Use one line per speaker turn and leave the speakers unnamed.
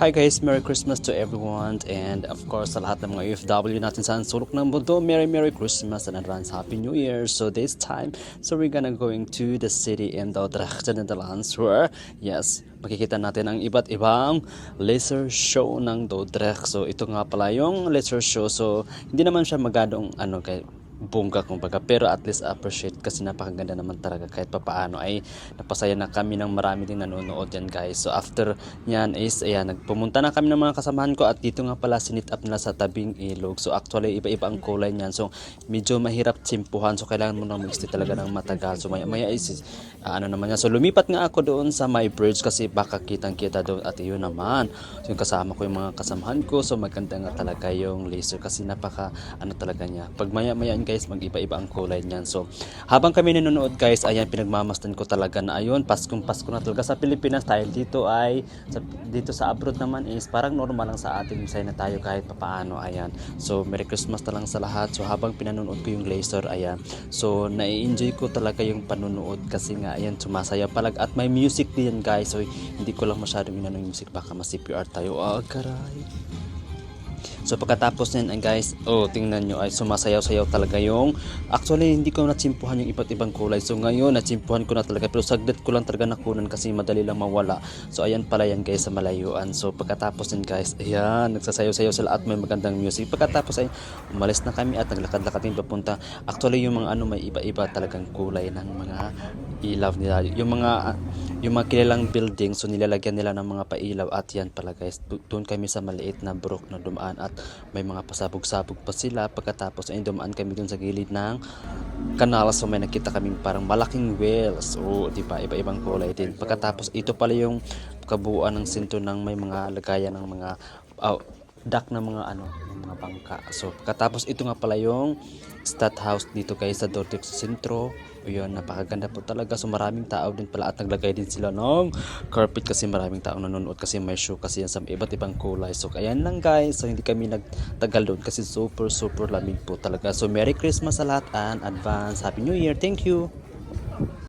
Hi guys, Merry Christmas to everyone and of course sa lahat ng mga OFW natin sa sulok ng mundo, Merry Christmas and advance Happy New Year. So this time, we're gonna going to the city in the Utrecht, Netherlands where, yes, makikita natin ang iba't ibang laser show ng Dordrecht. So ito nga pala yung laser show. So hindi naman siya magadong kay bongga kumbaga, pero at least appreciate kasi napakaganda naman talaga kahit papaano ay napasaya na kami ng marami ding nanonood yan guys. So after nyan is ayan, nagpumunta na kami ng mga kasamahan ko at dito nga pala sinit up nila sa tabing ilog. So actually iba-iba ang kulay niyan, so medyo mahirap tsimpuhan, so kailangan mo na mag-stay talaga ng matagal. So maya is naman yan, so lumipat nga ako doon sa my bridge kasi baka kitang kita doon at yun naman, so yung kasama ko yung mga kasamahan ko, so maganda nga talaga yung laser kasi napaka talaga niya. Pag maya guys, mag-iba-iba ang kulay niyan. So habang kami nanonood guys, ayan, pinagmamasdan ko talaga na ayun, Pasko na talaga sa Pilipinas, dahil dito sa abroad naman is parang normal lang sa atin, masaya na tayo kahit papaano. Ayan, so Merry Christmas na lang sa lahat. So habang pinanonood ko yung laser, ayan, so nai-enjoy ko talaga yung panonood kasi nga ayan, sumasaya palag at may music din guys. So hindi ko lang masyadong inano yung music, baka ma-CPR tayo. Karay. So pagkatapos niyan guys, tingnan nyo ay sumasayaw-sayaw talaga yung, actually hindi ko natsimpuhan yung iba't ibang kulay. So ngayon natsimpuhan ko na talaga, pero saglit ko lang talaga nakunan kasi madali lang mawala. So ayan pala yan guys sa malayuan. So pagkatapos niyan guys, ayan, nagsasayaw-sayaw sila at may magandang music. Pagkatapos ay umalis na kami at naglakad-lakad din papunta. Actually yung mga may iba-iba talagang kulay ng mga ilaw nila. Yung mga kilalang building, so nilalagyan nila ng mga pailaw at yan pala guys. Doon kami sa maliit na burok na dumaan at may mga pasabog-sabog pa sila. Pagkatapos ay dumaan kami doon sa gilid ng kanal, so may nakita kaming parang malaking whales. So di ba, iba-ibang kulay din. Pagkatapos ito pala yung kabuuan ng sinto ng may mga lagayan ng mga dock na ng mga bangka. So pagkatapos ito nga pala yung Stadthaus dito guys sa Dordrecht sa sentro. Ayun, napakaganda po talaga. So maraming tao din pala at naglagay din sila ng carpet kasi maraming tao nanonood kasi may show kasi yan sa iba't ibang kulay. So ayan lang guys, so hindi kami nagtagal doon kasi super lamig po talaga. So Merry Christmas sa lahat and advance Happy New Year. Thank you.